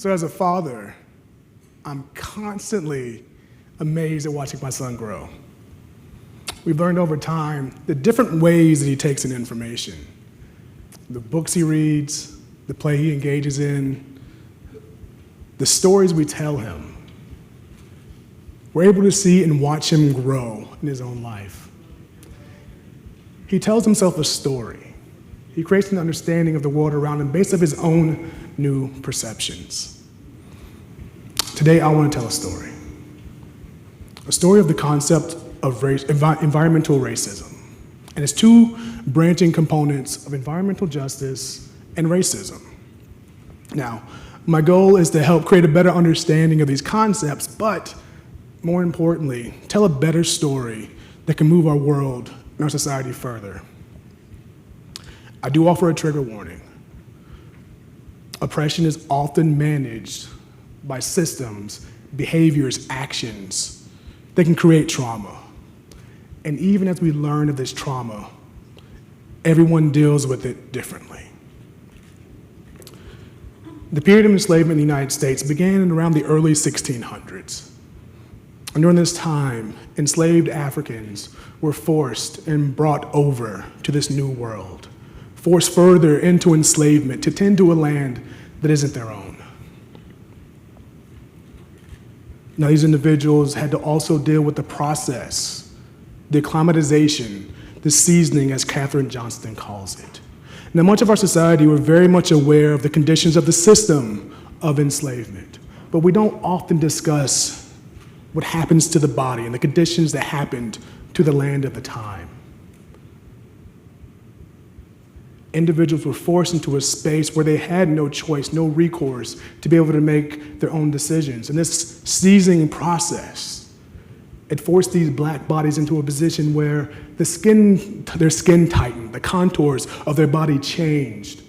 So as a father, I'm constantly amazed at watching my son grow. We've learned over time the different ways that he takes in information. The books he reads, the play he engages in, the stories we tell him. We're able to see and watch him grow in his own life. He tells himself a story. He creates an understanding of the world around him based on his own new perceptions. Today, I want to tell a story of the concept of environmental racism, and its two branching components of environmental justice and racism. Now, my goal is to help create a better understanding of these concepts, but more importantly, tell a better story that can move our world and our society further. I do offer a trigger warning. Oppression is often managed by systems, behaviors, actions that can create trauma. And even as we learn of this trauma, everyone deals with it differently. The period of enslavement in the United States began in around the early 1600s. And during this time, enslaved Africans were forced and brought over to this new world, forced further into enslavement to tend to a land that isn't their own. Now, these individuals had to also deal with the process, the acclimatization, the seasoning, as Katherine Johnston calls it. Now, much of our society, we're very much aware of the conditions of the system of enslavement, but we don't often discuss what happens to the body and the conditions that happened to the land at the time. Individuals were forced into a space where they had no choice, no recourse to be able to make their own decisions. And this seasoning process, it forced these black bodies into a position where their skin tightened, the contours of their body changed.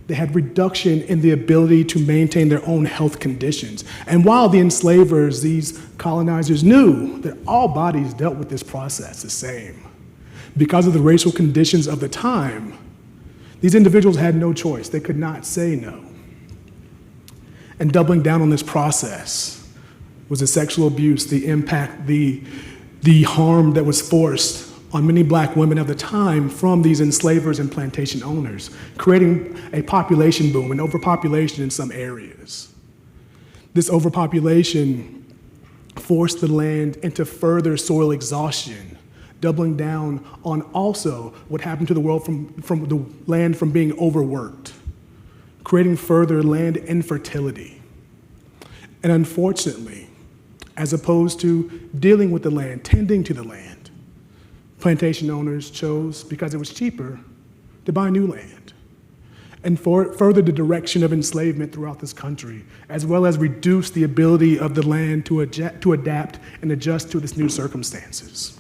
They had reduction in the ability to maintain their own health conditions. And while the enslavers, these colonizers, knew that all bodies dealt with this process the same, because of the racial conditions of the time, these individuals had no choice. They could not say no. And doubling down on this process was the sexual abuse, the impact, the harm that was forced on many black women of the time from these enslavers and plantation owners, creating a population boom and overpopulation in some areas. This overpopulation forced the land into further soil exhaustion, doubling down on also what happened to the world from the land from being overworked, creating further land infertility. And unfortunately, as opposed to dealing with the land, tending to the land, plantation owners chose, because it was cheaper, to buy new land and further the direction of enslavement throughout this country, as well as reduce the ability of the land to adapt and adjust to its new circumstances.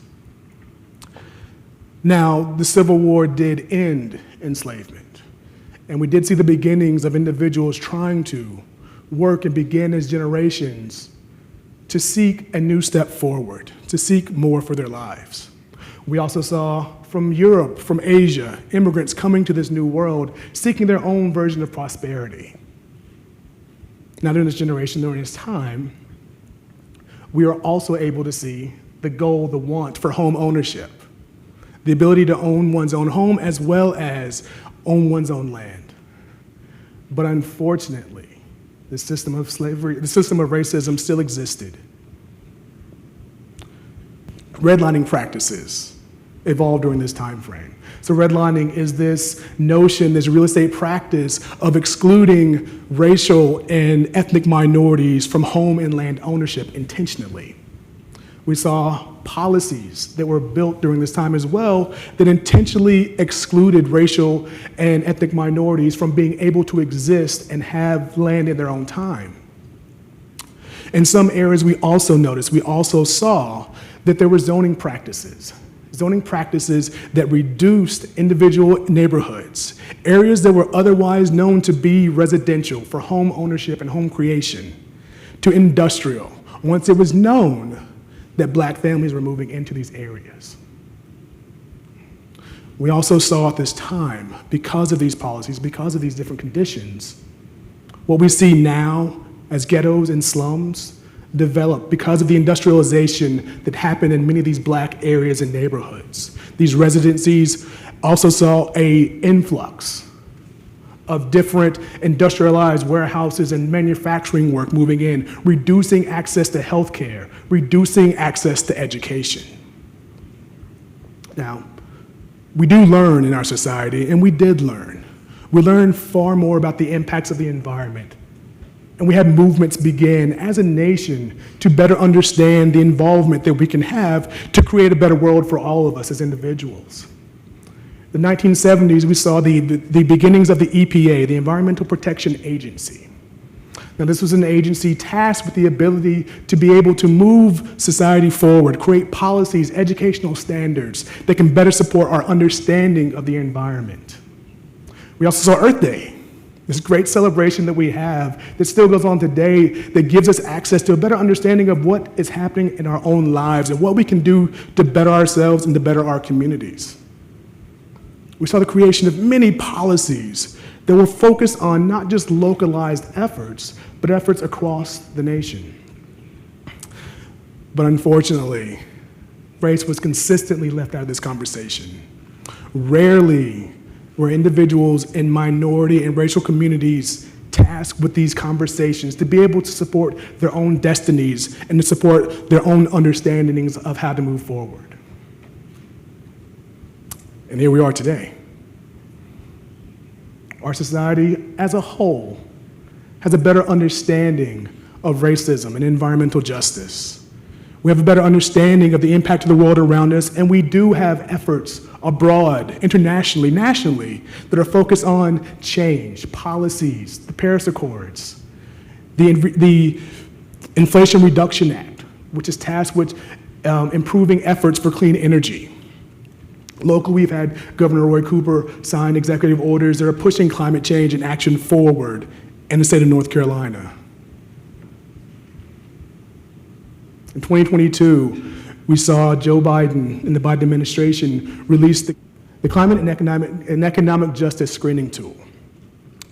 Now, the Civil War did end enslavement, and we did see the beginnings of individuals trying to work and begin as generations to seek a new step forward, to seek more for their lives. We also saw from Europe, from Asia, immigrants coming to this new world, seeking their own version of prosperity. Now, during this generation, during this time, we are also able to see the goal, the want for home ownership, the ability to own one's own home as well as own one's own land. But unfortunately, the system of slavery, the system of racism still existed. Redlining practices evolved during this time frame. So redlining is this notion, this real estate practice of excluding racial and ethnic minorities from home and land ownership intentionally. We saw policies that were built during this time as well that intentionally excluded racial and ethnic minorities from being able to exist and have land in their own time. In some areas we also saw that there were zoning practices that reduced individual neighborhoods, areas that were otherwise known to be residential for home ownership and home creation, to industrial, once it was known that black families were moving into these areas. We also saw at this time, because of these policies, because of these different conditions, what we see now as ghettos and slums developed because of the industrialization that happened in many of these black areas and neighborhoods. These residencies also saw an influx of different industrialized warehouses and manufacturing work moving in, reducing access to healthcare, reducing access to education. Now, we do learn in our society, and we did learn. We learned far more about the impacts of the environment. And we had movements begin as a nation to better understand the involvement that we can have to create a better world for all of us as individuals. The 1970s, we saw the beginnings of the EPA, the Environmental Protection Agency. Now, this was an agency tasked with the ability to be able to move society forward, create policies, educational standards that can better support our understanding of the environment. We also saw Earth Day, this great celebration that we have that still goes on today that gives us access to a better understanding of what is happening in our own lives and what we can do to better ourselves and to better our communities. We saw the creation of many policies that were focused on not just localized efforts, but efforts across the nation. But unfortunately, race was consistently left out of this conversation. Rarely were individuals in minority and racial communities tasked with these conversations to be able to support their own destinies and to support their own understandings of how to move forward. And here we are today. Our society as a whole has a better understanding of racism and environmental justice. We have a better understanding of the impact of the world around us, and we do have efforts abroad, internationally, nationally, that are focused on change, policies, the Paris Accords, the Inflation Reduction Act, which is tasked with improving efforts for clean energy. Locally, we've had Governor Roy Cooper sign executive orders that are pushing climate change and action forward in the state of North Carolina. In 2022, we saw Joe Biden and the Biden administration release the Climate and Economic Justice Screening Tool.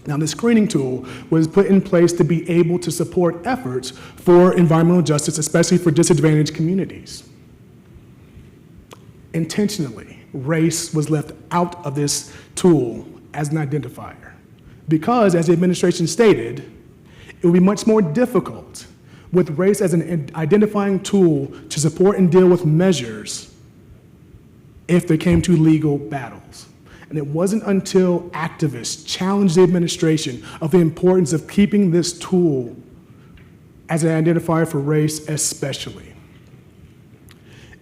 Now, this screening tool was put in place to be able to support efforts for environmental justice, especially for disadvantaged communities. Intentionally, race was left out of this tool as an identifier because, as the administration stated, it would be much more difficult with race as an identifying tool to support and deal with measures if they came to legal battles. And it wasn't until activists challenged the administration of the importance of keeping this tool as an identifier for race especially.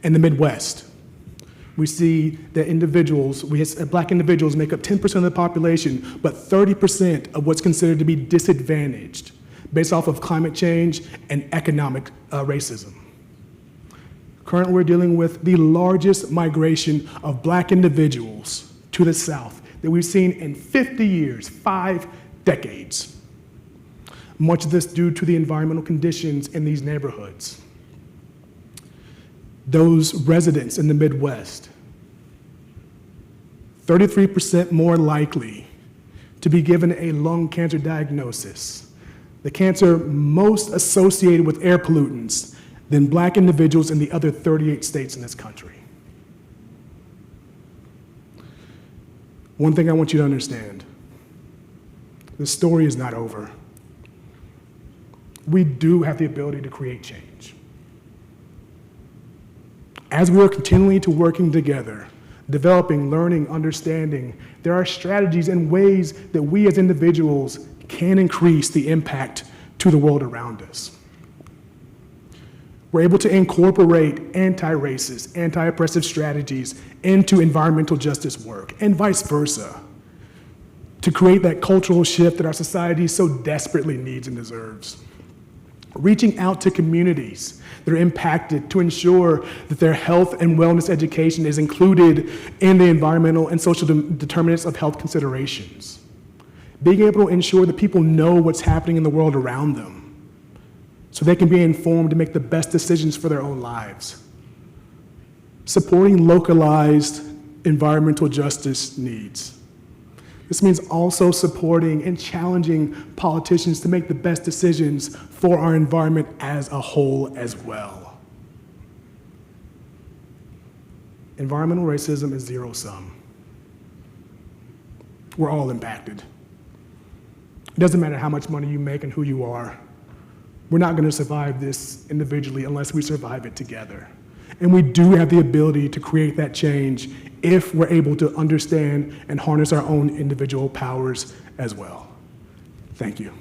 In the Midwest, we see that black individuals make up 10% of the population, but 30% of what's considered to be disadvantaged based off of climate change and economic racism. Currently, we're dealing with the largest migration of black individuals to the South that we've seen in 50 years, 5 decades. Much of this due to the environmental conditions in these neighborhoods. Those residents in the Midwest, 33% more likely to be given a lung cancer diagnosis, the cancer most associated with air pollutants than black individuals in the other 38 states in this country. One thing I want you to understand, the story is not over. We do have the ability to create change. As we are continuing to working together, developing, learning, understanding, there are strategies and ways that we as individuals can increase the impact to the world around us. We're able to incorporate anti-racist, anti-oppressive strategies into environmental justice work and vice versa to create that cultural shift that our society so desperately needs and deserves. Reaching out to communities that are impacted to ensure that their health and wellness education is included in the environmental and social determinants of health considerations. Being able to ensure that people know what's happening in the world around them so they can be informed to make the best decisions for their own lives. Supporting localized environmental justice needs. This means also supporting and challenging politicians to make the best decisions for our environment as a whole as well. Environmental racism is zero-sum. We're all impacted. It doesn't matter how much money you make and who you are. We're not going to survive this individually unless we survive it together. And we do have the ability to create that change if we're able to understand and harness our own individual powers as well. Thank you.